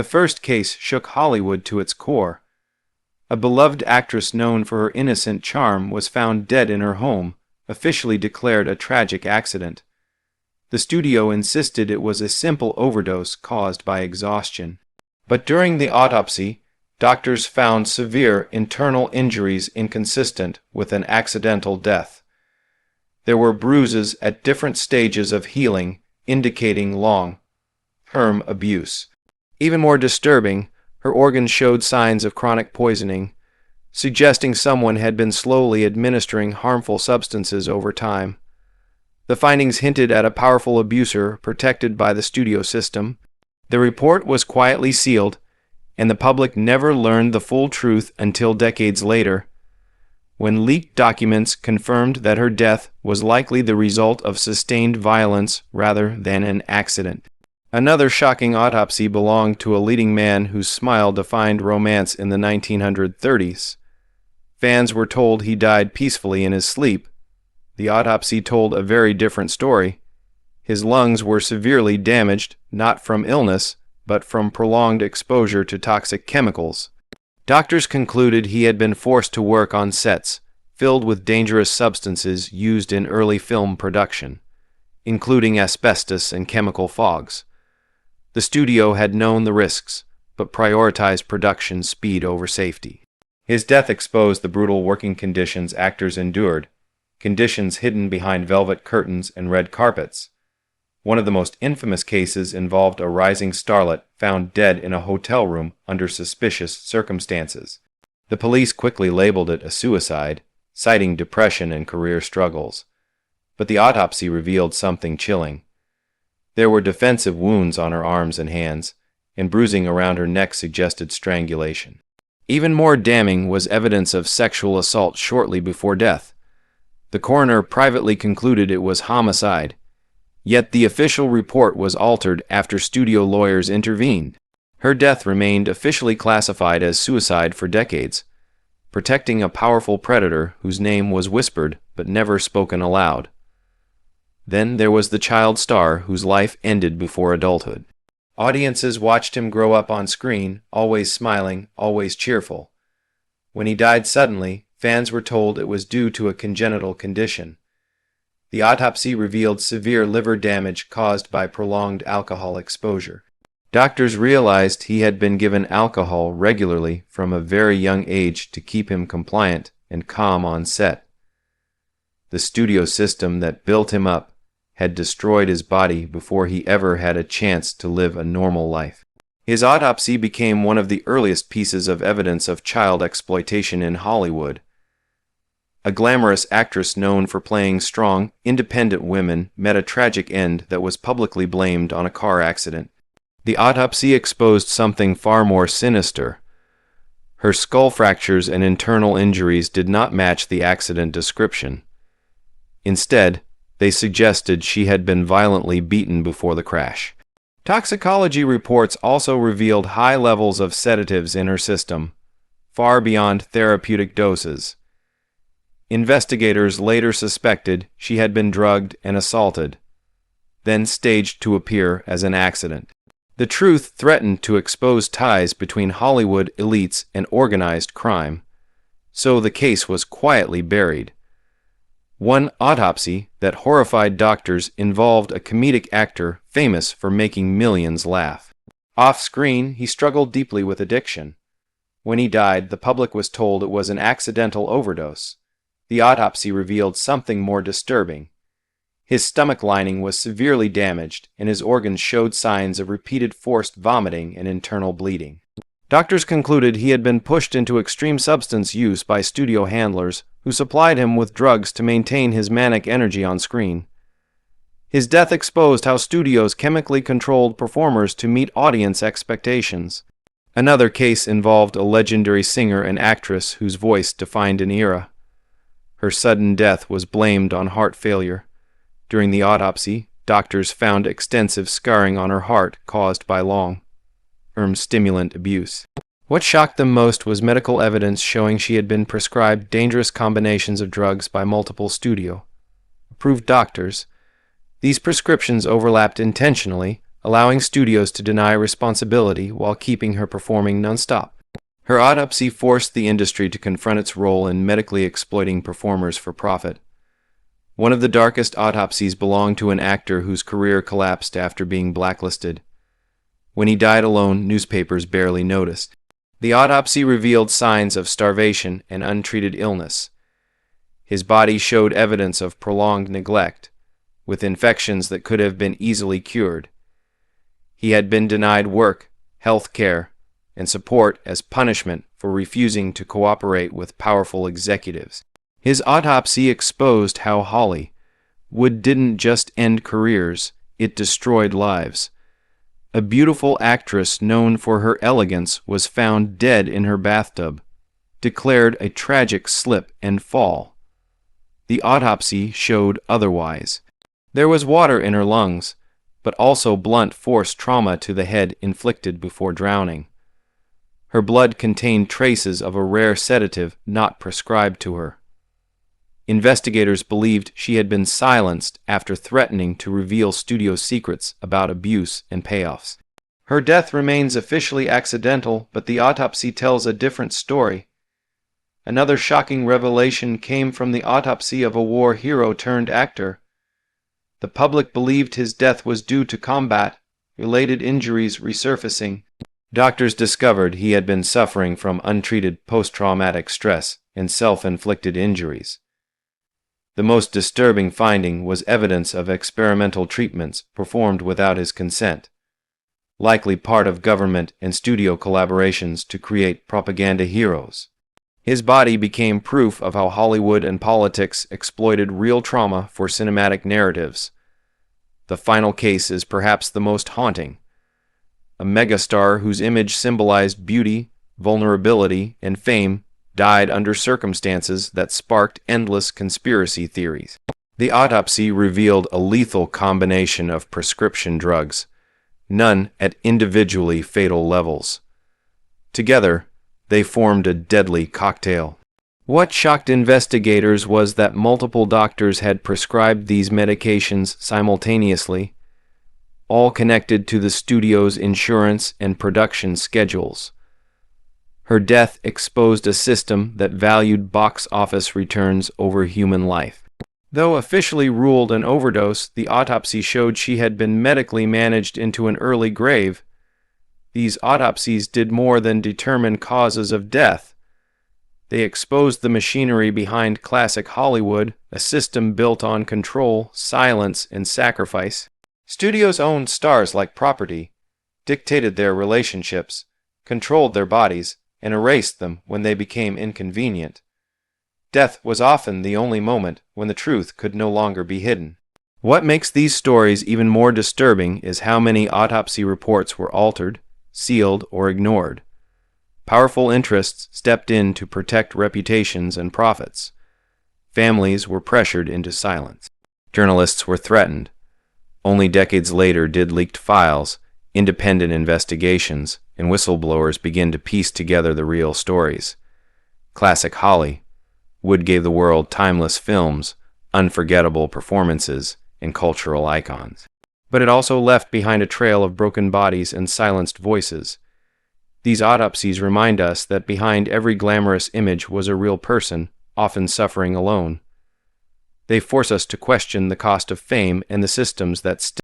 The first case shook Hollywood to its core. A beloved actress known for her innocent charm was found dead in her home, officially declared a tragic accident. The studio insisted it was a simple overdose caused by exhaustion. But during the autopsy, doctors found severe internal injuries inconsistent with an accidental death. There were bruises at different stages of healing, indicating long-term abuse. Even more disturbing, her organs showed signs of chronic poisoning, suggesting someone had been slowly administering harmful substances over time. The findings hinted at a powerful abuser protected by the studio system. The report was quietly sealed, and the public never learned the full truth until decades later, when leaked documents confirmed that her death was likely the result of sustained violence rather than an accident. Another shocking autopsy belonged to a leading man whose smile defined romance in the 1930s. Fans were told he died peacefully in his sleep. The autopsy told a very different story. His lungs were severely damaged, not from illness, but from prolonged exposure to toxic chemicals. Doctors concluded he had been forced to work on sets filled with dangerous substances used in early film production, including asbestos and chemical fogs. The studio had known the risks, but prioritized production speed over safety. His death exposed the brutal working conditions actors endured, conditions hidden behind velvet curtains and red carpets. One of the most infamous cases involved a rising starlet found dead in a hotel room under suspicious circumstances. The police quickly labeled it a suicide, citing depression and career struggles. But the autopsy revealed something chilling. There were defensive wounds on her arms and hands, and bruising around her neck suggested strangulation. Even more damning was evidence of sexual assault shortly before death. The coroner privately concluded it was homicide, yet the official report was altered after studio lawyers intervened. Her death remained officially classified as suicide for decades, protecting a powerful predator whose name was whispered but never spoken aloud. Then there was the child star whose life ended before adulthood. Audiences watched him grow up on screen, always smiling, always cheerful. When he died suddenly, fans were told it was due to a congenital condition. The autopsy revealed severe liver damage caused by prolonged alcohol exposure. Doctors realized he had been given alcohol regularly from a very young age to keep him compliant and calm on set. The studio system that built him up had destroyed his body before he ever had a chance to live a normal life. His autopsy became one of the earliest pieces of evidence of child exploitation in Hollywood. A glamorous actress known for playing strong, independent women met a tragic end that was publicly blamed on a car accident. The autopsy exposed something far more sinister. Her skull fractures and internal injuries did not match the accident description. Instead, they suggested she had been violently beaten before the crash. Toxicology reports also revealed high levels of sedatives in her system, far beyond therapeutic doses. Investigators later suspected she had been drugged and assaulted, then staged to appear as an accident. The truth threatened to expose ties between Hollywood elites and organized crime, so the case was quietly buried. One autopsy that horrified doctors involved a comedic actor famous for making millions laugh. Off-screen, he struggled deeply with addiction. When he died, the public was told it was an accidental overdose. The autopsy revealed something more disturbing. His stomach lining was severely damaged, and his organs showed signs of repeated forced vomiting and internal bleeding. Doctors concluded he had been pushed into extreme substance use by studio handlers who supplied him with drugs to maintain his manic energy on screen. His death exposed how studios chemically controlled performers to meet audience expectations. Another case involved a legendary singer and actress whose voice defined an era. Her sudden death was blamed on heart failure. During the autopsy, doctors found extensive scarring on her heart caused by long-term stimulant abuse. What shocked them most was medical evidence showing she had been prescribed dangerous combinations of drugs by multiple studio-approved doctors. These prescriptions overlapped intentionally, allowing studios to deny responsibility while keeping her performing nonstop. Her autopsy forced the industry to confront its role in medically exploiting performers for profit. One of the darkest autopsies belonged to an actor whose career collapsed after being blacklisted. When he died alone, newspapers barely noticed. The autopsy revealed signs of starvation and untreated illness. His body showed evidence of prolonged neglect, with infections that could have been easily cured. He had been denied work, health care, and support as punishment for refusing to cooperate with powerful executives. His autopsy exposed how Hollywood didn't just end careers, it destroyed lives. A beautiful actress known for her elegance was found dead in her bathtub, declared a tragic slip and fall. The autopsy showed otherwise. There was water in her lungs, but also blunt force trauma to the head inflicted before drowning. Her blood contained traces of a rare sedative not prescribed to her. Investigators believed she had been silenced after threatening to reveal studio secrets about abuse and payoffs. Her death remains officially accidental, but the autopsy tells a different story. Another shocking revelation came from the autopsy of a war hero turned actor. The public believed his death was due to combat-related injuries resurfacing. Doctors discovered he had been suffering from untreated post-traumatic stress and self-inflicted injuries. The most disturbing finding was evidence of experimental treatments performed without his consent, likely part of government and studio collaborations to create propaganda heroes. His body became proof of how Hollywood and politics exploited real trauma for cinematic narratives. The final case is perhaps the most haunting. A megastar whose image symbolized beauty, vulnerability, and fame died under circumstances that sparked endless conspiracy theories. The autopsy revealed a lethal combination of prescription drugs, none at individually fatal levels. Together, they formed a deadly cocktail. What shocked investigators was that multiple doctors had prescribed these medications simultaneously, all connected to the studio's insurance and production schedules. Her death exposed a system that valued box office returns over human life. Though officially ruled an overdose, the autopsy showed she had been medically managed into an early grave. These autopsies did more than determine causes of death. They exposed the machinery behind classic Hollywood, a system built on control, silence, and sacrifice. Studios owned stars like property, dictated their relationships, controlled their bodies, and erased them when they became inconvenient. Death was often the only moment when the truth could no longer be hidden. What makes these stories even more disturbing is how many autopsy reports were altered, sealed, or ignored. Powerful interests stepped in to protect reputations and profits. Families were pressured into silence. Journalists were threatened. Only decades later did leaked files, independent investigations, and whistleblowers begin to piece together the real stories. Classic Hollywood gave the world timeless films, unforgettable performances, and cultural icons. But it also left behind a trail of broken bodies and silenced voices. These autopsies remind us that behind every glamorous image was a real person, often suffering alone. They force us to question the cost of fame and the systems that